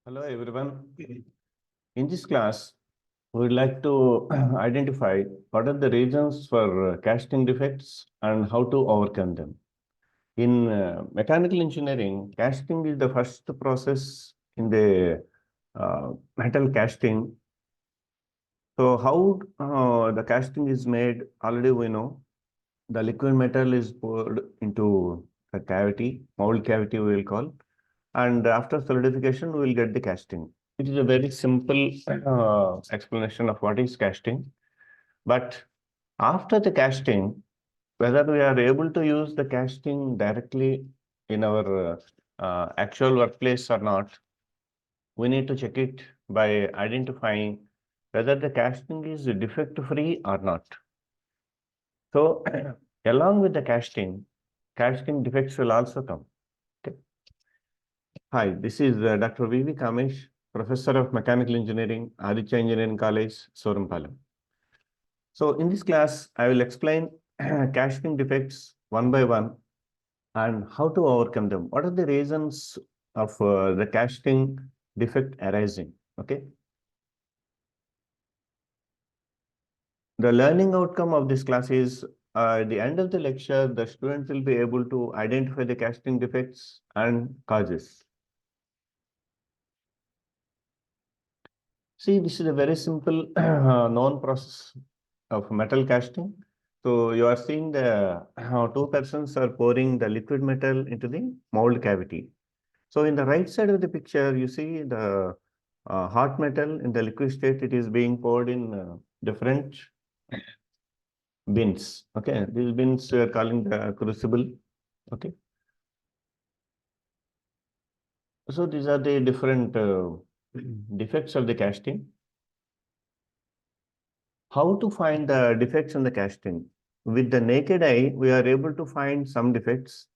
Hello everyone. In this class, we would like to identify what are the reasons for casting defects and how to overcome them. In mechanical engineering, casting is the first process in the metal casting. So how the casting is made, already we know. The liquid metal is poured into a cavity, mold cavity we will call. And after solidification, we will get the casting. It is a very simple explanation of what is casting. But after the casting, whether we are able to use the casting directly in our actual workplace or not, we need to check it by identifying whether the casting is defect-free or not. So, along with the casting defects will also come. Okay. Hi, this is Dr. V.V. Kamesh, Professor of Mechanical Engineering, Aditya Engineering College, Sorampalam. So in this class, I will explain casting defects one by one and how to overcome them. What are the reasons of the casting defect arising? Okay. The learning outcome of this class is at the end of the lecture, the student will be able to identify the casting defects and causes. See, this is a very simple known process of metal casting. So you are seeing the two persons are pouring the liquid metal into the mold cavity. So in the right side of the picture, you see the hot metal in the liquid state. It is being poured in different bins. Okay, these bins we are calling the crucible. Okay. So these are the different defects of the casting. How to find the defects in the casting? With the naked eye, we are able to find some defects,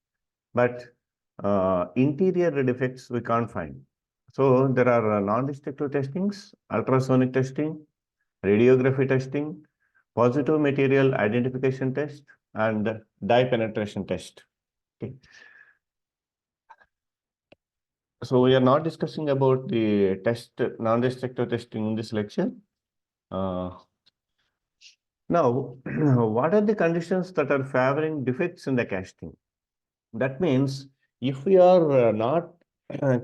but interior defects we can't find. So there are non-destructive testings, ultrasonic testing, radiography testing, positive material identification test, and dye penetration test. Okay. So we are not discussing about the non-destructive testing in this lecture. Now, what are the conditions that are favoring defects in the casting? That means if we are not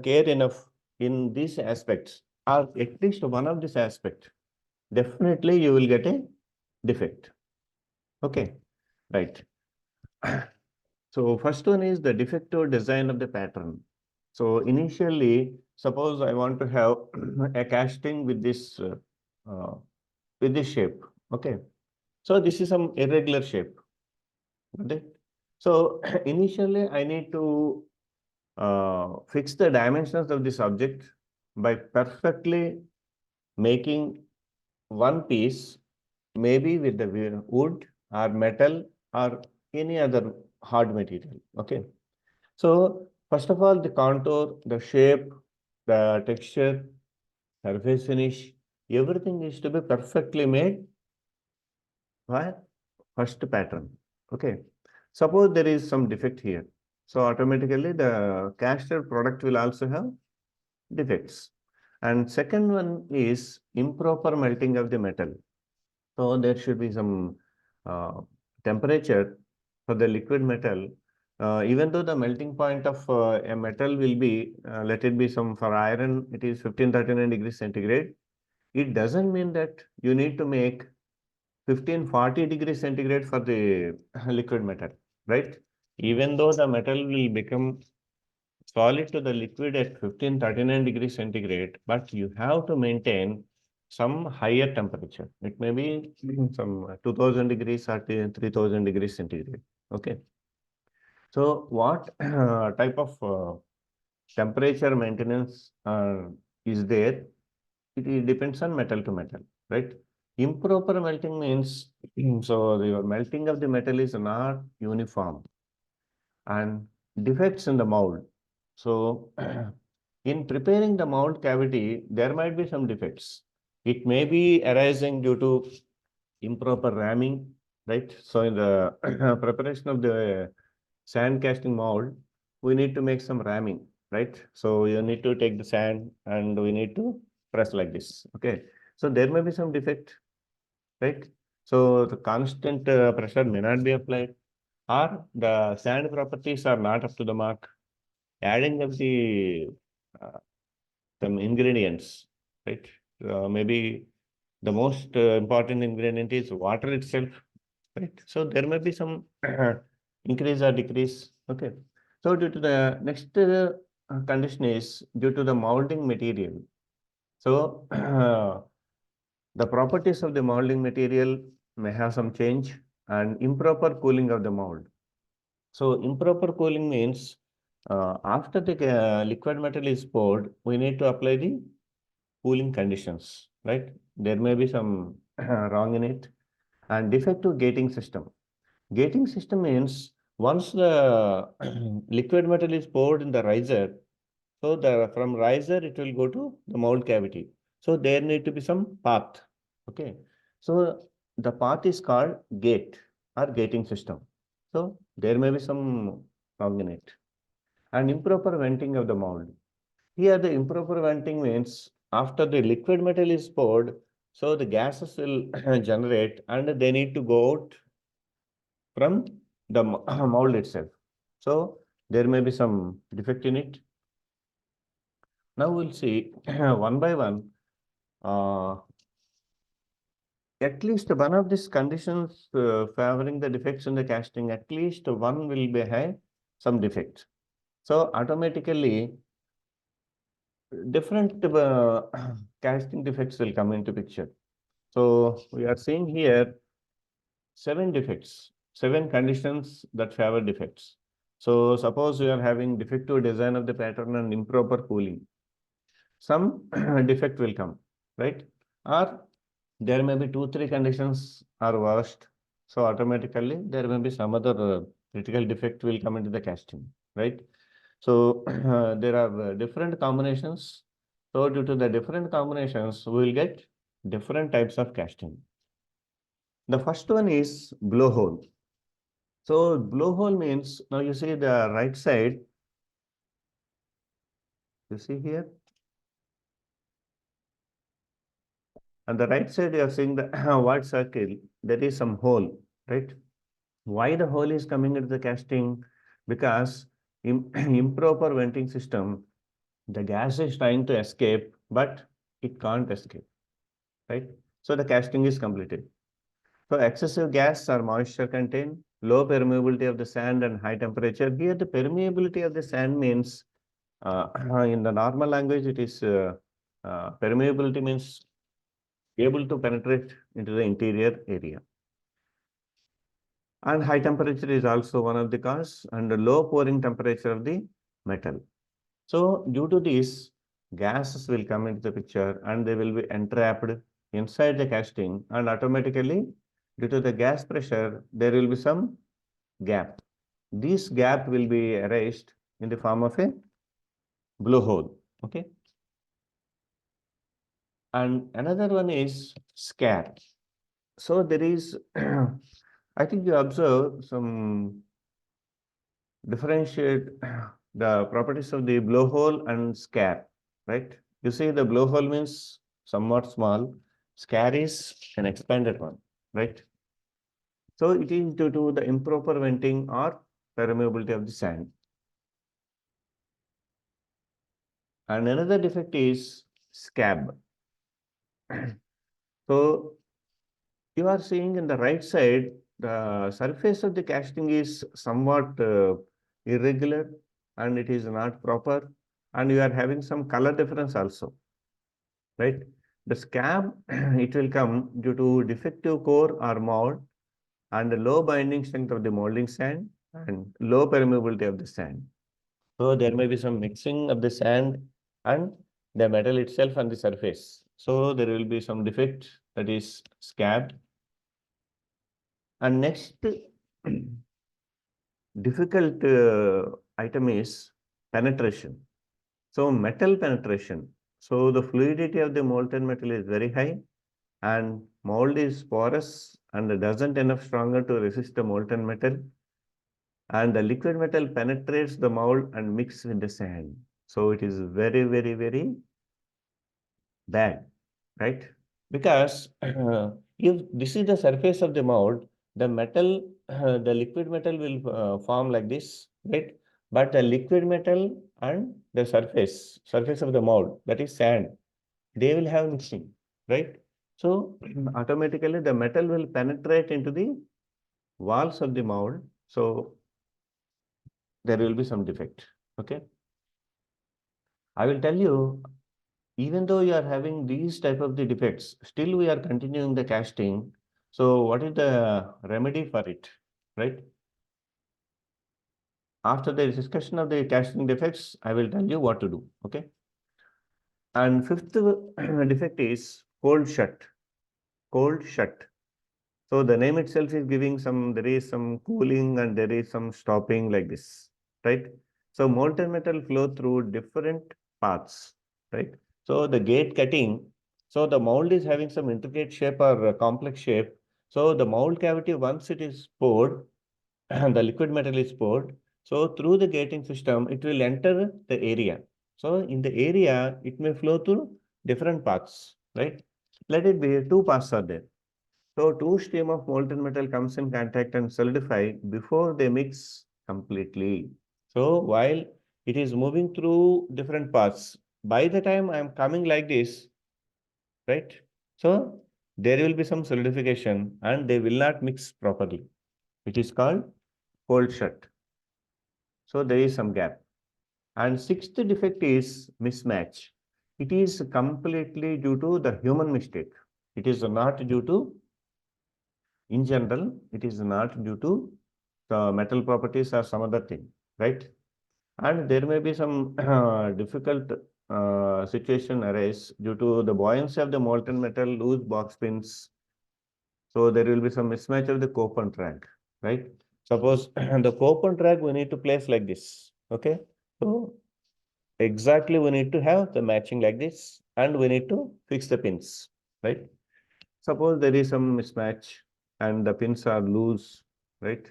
care enough in these aspects, or at least one of these aspects, definitely you will get a defect. Okay, right. So first one is the defective design of the pattern. So initially, suppose I want to have a casting with this shape. Okay. So this is some irregular shape. Okay. So initially I need to fix the dimensions of this object by perfectly making one piece, maybe with the wood or metal or any other hard material. Okay. So first of all, the contour, the shape, the texture, surface finish, everything is to be perfectly made by first pattern. Okay. Suppose there is some defect here. So automatically the casted product will also have defects. And second one is improper melting of the metal. So there should be some temperature for the liquid metal. Even though the melting point of a metal will be, let it be some for iron, it is 1539 degrees centigrade. It doesn't mean that you need to make 1540 degrees centigrade for the liquid metal, right? Even though the metal will become solid to the liquid at 1539 degrees centigrade, but you have to maintain some higher temperature. It may be some 2000 degrees or 3000 degrees centigrade. Okay. So what type of temperature maintenance is there? It depends on metal to metal, right? Improper melting means, so the melting of the metal is not uniform, and defects in the mold. So in preparing the mold cavity, there might be some defects. It may be arising due to improper ramming, right? So in the preparation of the sand casting mold, we need to make some ramming. right? So you need to take the sand and we need to press like this. Okay. So there may be some defect, right? So the constant pressure may not be applied, or the sand properties are not up to the mark. Adding of the uh, some ingredients, right? Maybe the most important ingredient is water itself, right? So there may be some increase or decrease. Okay. So due to the next condition is due to the molding material. So the properties of the molding material may have some change and improper cooling of the mold. So improper cooling means after the liquid metal is poured, we need to apply the cooling conditions, right? There may be some wrong in it. And defective gating system. Gating system means once the liquid metal is poured in the riser, so the from riser it will go to the mold cavity. So there need to be some path. Okay. So the path is called gate or gating system. So there may be some wrong in it. And improper venting of the mold. Here the improper venting means after the liquid metal is poured, so the gases will generate and they need to go out from the mold itself. So there may be some defect in it. Now we'll see one by one. At least one of these conditions favoring the defects in the casting, at least one will be have some defect. So automatically different casting defects will come into picture. So we are seeing here 7 defects, 7 conditions that favor defects. So suppose you are having defective design of the pattern and improper cooling, some defect will come, right? Or there may be 2, 3 conditions are worst. So automatically there may be some other critical defect will come into the casting, right? So there are different combinations. So due to the different combinations, we will get different types of casting. The first one is blowhole. So blowhole means, now you see the right side, you see here, on the right side you are seeing the white circle, there is some hole, right? Why the hole is coming into the casting? Because improper venting system, the gas is trying to escape, but it can't escape, right? So the casting is completed. So excessive gas or moisture content, low permeability of the sand and high temperature. Here the permeability of the sand means, in the normal language, it is permeability means able to penetrate into the interior area. And high temperature is also one of the cause, and the low pouring temperature of the metal. So due to this, gases will come into the picture and they will be entrapped inside the casting, and automatically due to the gas pressure, there will be some gap. This gap will be erased in the form of a blowhole. Okay. And another one is scare. So there is, I think you observe some differentiate the properties of the blowhole and scare, right? You see the blowhole means somewhat small, scare is an expanded one, right? So it is due to the improper venting or permeability of the sand. And another defect is scab. So you are seeing in the right side, the surface of the casting is somewhat irregular and it is not proper, and you are having some color difference also, right? The scab, it will come due to defective core or mold and the low binding strength of the molding sand and low permeability of the sand. So there may be some mixing of the sand and the metal itself on the surface. So there will be some defect, that is scab. And next difficult item is penetration. So metal penetration. So the fluidity of the molten metal is very high and mold is porous and doesn't enough stronger to resist the molten metal. And the liquid metal penetrates the mold and mix with the sand. So it is very, very, very bad, right? Because if this is the surface of the mold, the metal, the liquid metal will form like this, right? But the liquid metal and the surface of the mold, that is sand, they will have mixing, right? So automatically the metal will penetrate into the walls of the mold. So there will be some defect. Okay. I will tell you, even though you are having these type of the defects, still we are continuing the casting. So what is the remedy for it, right? After the discussion of the casting defects, I will tell you what to do. Okay. And fifth defect is cold shut. Cold shut. So the name itself is giving some, there is some cooling and there is some stopping like this, right? So molten metal flow through different paths, right? So the gate cutting, so the mold is having some intricate shape or a complex shape. So the mold cavity, once it is poured, the liquid metal is poured. So through the gating system, it will enter the area. So in the area, it may flow through different paths, right? Let it be two paths are there. So two stream of molten metal comes in contact and solidify before they mix completely. So while it is moving through different paths, by the time I am coming like this, right? So there will be some solidification and they will not mix properly. It is called cold shut. So there is some gap. And sixth defect is mismatch. It is completely due to the human mistake. It is not due to, in general, it is not due to the metal properties or some other thing, right? And there may be some difficult situation arise due to the buoyancy of the molten metal, loose box pins. So there will be some mismatch of the cope and track, right? Suppose the cope and track we need to place like this, okay? So exactly we need to have the matching like this and we need to fix the pins, right? Suppose there is some mismatch and the pins are loose, right?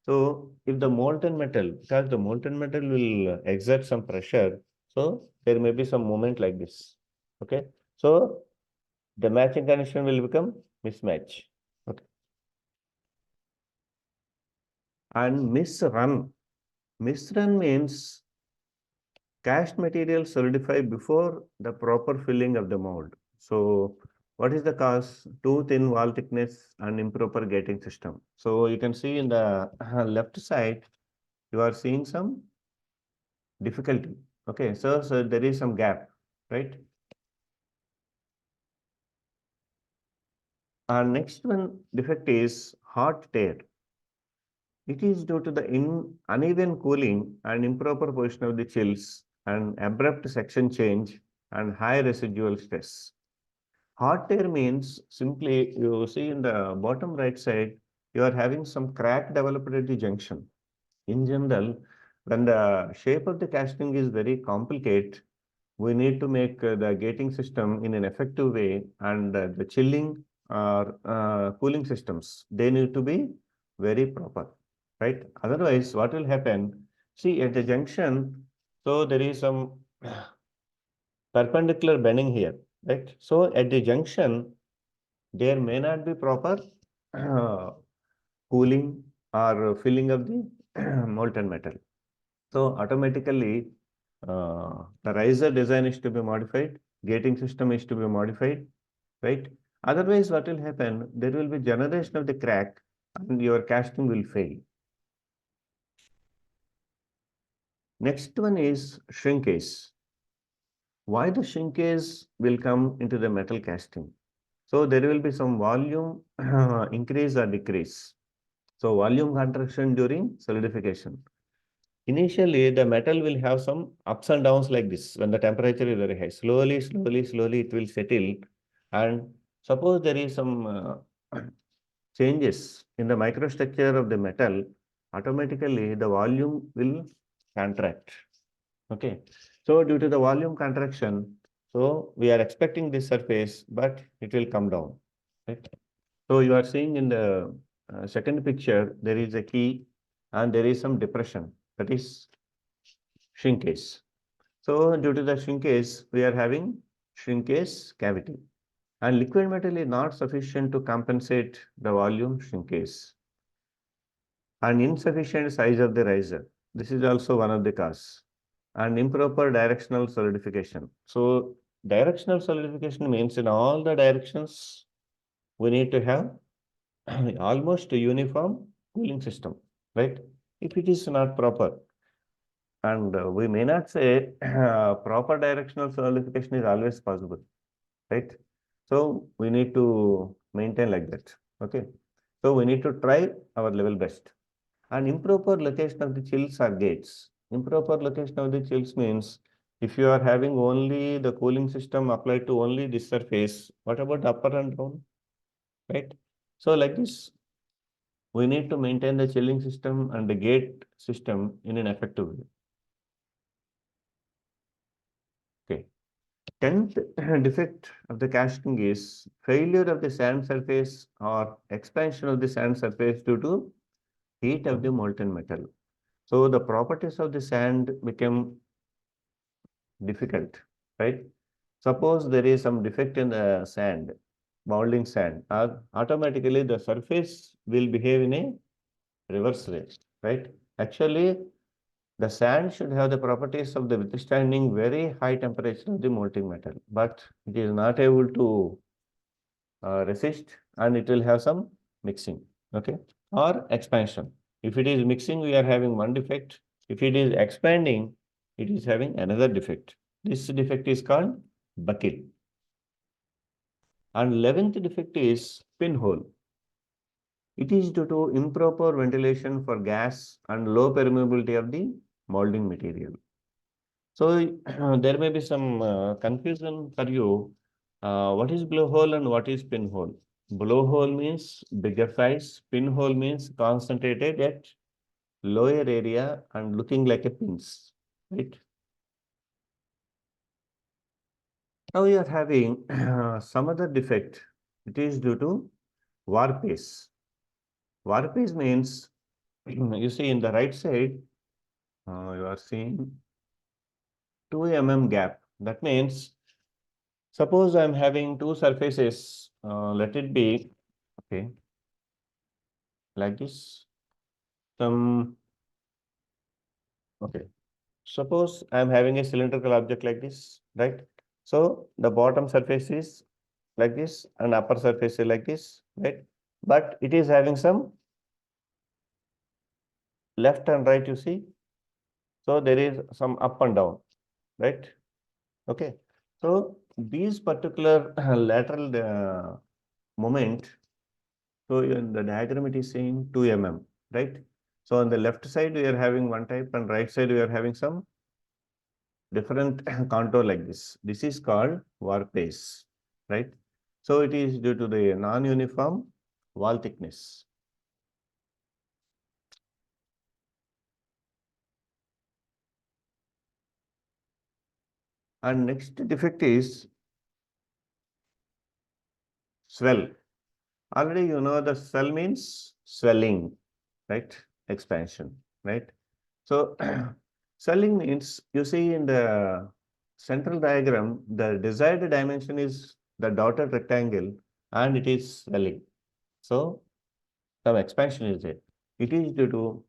So if the molten metal, because the molten metal will exert some pressure, so there may be some movement like this. Okay. So the matching condition will become mismatch. Okay. And misrun. Misrun means cast material solidify before the proper filling of the mold. So what is the cause? Too thin wall thickness and improper gating system. So you can see in the left side, you are seeing some difficulty. Okay, so there is some gap, right? And next one defect is hot tear. It is due to the uneven cooling and improper position of the chills and abrupt section change and high residual stress. Hot tear means simply you see in the bottom right side, you are having some crack developed at the junction. In general, when the shape of the casting is very complicated, we need to make the gating system in an effective way and the chilling or cooling systems, they need to be very proper, right? Otherwise, what will happen? See at the junction, so there is some perpendicular bending here, right? So at the junction, there may not be proper uh, cooling or filling of the molten metal. So automatically, the riser design is to be modified, gating system is to be modified, right? Otherwise, what will happen? There will be generation of the crack and your casting will fail. Next one is shrinkage. Why the shrinkage will come into the metal casting? So there will be some volume increase or decrease. So volume contraction during solidification. Initially, the metal will have some ups and downs like this when the temperature is very high. Slowly, it will settle. And suppose there is some changes in the microstructure of the metal, automatically the volume will contract. Okay. So due to the volume contraction, so we are expecting this surface, but it will come down. Right? So you are seeing in the second picture, there is a key and there is some depression, that is shrinkage. So due to the shrinkage, we are having shrinkage cavity. And liquid metal is not sufficient to compensate the volume shrinkage. And insufficient size of the riser. This is also one of the cause. And improper directional solidification. So directional solidification means in all the directions, we need to have almost a uniform cooling system, right? If it is not proper, and we may not say proper directional solidification is always possible, right? So we need to maintain like that, okay? So we need to try our level best. And improper location of the chills or gates. Improper location of the chills means if you are having only the cooling system applied to only this surface, what about upper and down, right? So like this, we need to maintain the chilling system and the gate system in an effective way. Okay. 10th defect of the casting is failure of the sand surface or expansion of the sand surface due to heat of the molten metal. So the properties of the sand become difficult, right? Suppose there is some defect in the sand, molding sand, automatically the surface will behave in a reverse way, right? Actually, the sand should have the properties of the withstanding very high temperature of the molten metal, but it is not able to resist and it will have some mixing, okay, or expansion. If it is mixing, we are having one defect. If it is expanding, it is having another defect. This defect is called buckle. And 11th defect is pinhole. It is due to improper ventilation for gas and low permeability of the molding material. So there may be some confusion for you. What is blowhole and what is pinhole? Blowhole means bigger size. Pinhole means concentrated at lower area and looking like a pins, right? Now we are having some other defect. It is due to warpace. Warpace means you see in the right side, you are seeing 2 mm gap. That means suppose I am having two surfaces, let it be, okay, like this. Okay. Suppose I am having a cylindrical object like this, right? So the bottom surface is like this and upper surface is like this, right? But it is having some left and right, you see. So there is some up and down, right? Okay. So these particular lateral moment, so in the diagram it is saying 2 mm, right? So on the left side we are having one type and right side we are having some different contour like this. This is called warpace, right? So it is due to the non-uniform wall thickness. And next defect is swell. Already you know the swell means swelling, right? Expansion, right? So swelling means you see in the central diagram, the desired dimension is the dotted rectangle and it is swelling. So some expansion is there. It is due to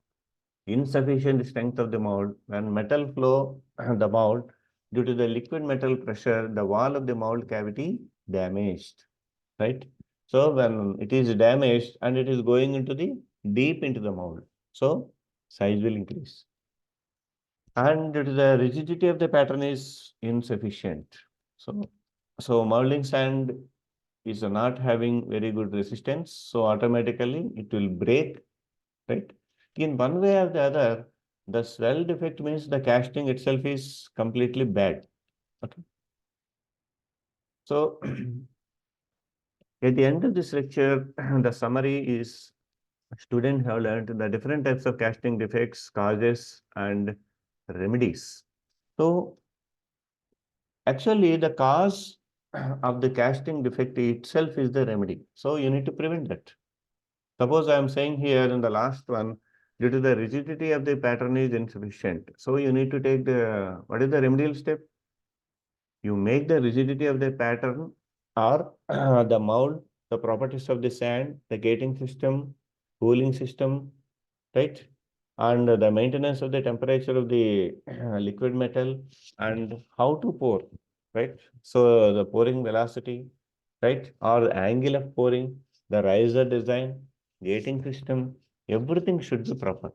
insufficient strength of the mold. When metal flow the mold, due to the liquid metal pressure, the wall of the mold cavity damaged, right? So when it is damaged and it is going into the deep into the mold, so size will increase. And due to the rigidity of the pattern is insufficient. So molding sand is not having very good resistance, so automatically it will break, right? In one way or the other, the swell defect means the casting itself is completely bad. Okay. So at the end of this lecture, the summary is students have learned the different types of casting defects, causes, and remedies. So actually, the cause of the casting defect itself is the remedy. So you need to prevent that. Suppose I am saying here in the last one, due to the rigidity of the pattern is insufficient. So you need to take the, what is the remedial step? You make the rigidity of the pattern or the mold, the properties of the sand, the gating system, cooling system, right? And the maintenance of the temperature of the liquid metal and how to pour, right? So the pouring velocity, right? Or the angle of pouring, the riser design, gating system, everything should be proper,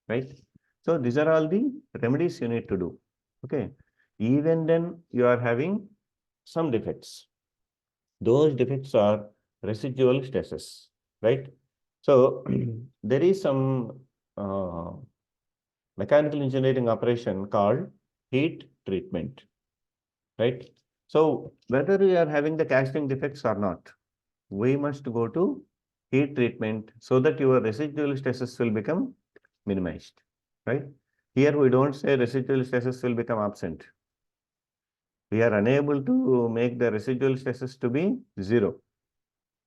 right? So these are all the remedies you need to do. Okay. Even then you are having some defects. Those defects are residual stresses, right? So there is some uh, mechanical engineering operation called heat treatment, right? So whether we are having the casting defects or not, we must go to heat treatment so that your residual stresses will become minimized, right? Here we don't say residual stresses will become absent. We are unable to make the residual stresses to be zero.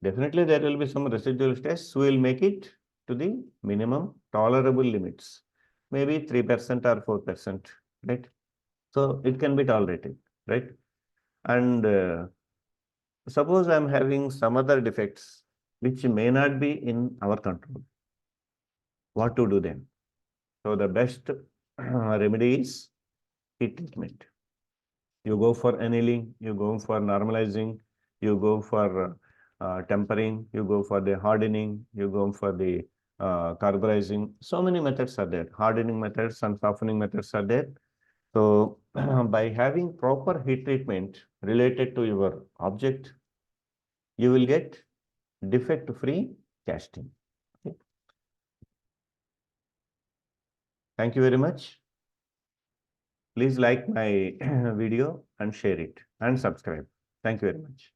Definitely there will be some residual stress. We will make it to the minimum tolerable limits, maybe 3% or 4%, right? So it can be tolerated, right? And suppose I am having some other defects which may not be in our control. What to do then? So the best remedy is heat treatment. You go for annealing, you go for normalizing, you go for tempering, you go for the hardening, you go for the carburizing. So many methods are there. Hardening methods and softening methods are there. So by having proper heat treatment related to your object, you will get defect-free casting. Okay. Thank you very much. Please like my video and share it and subscribe. Thank you very much.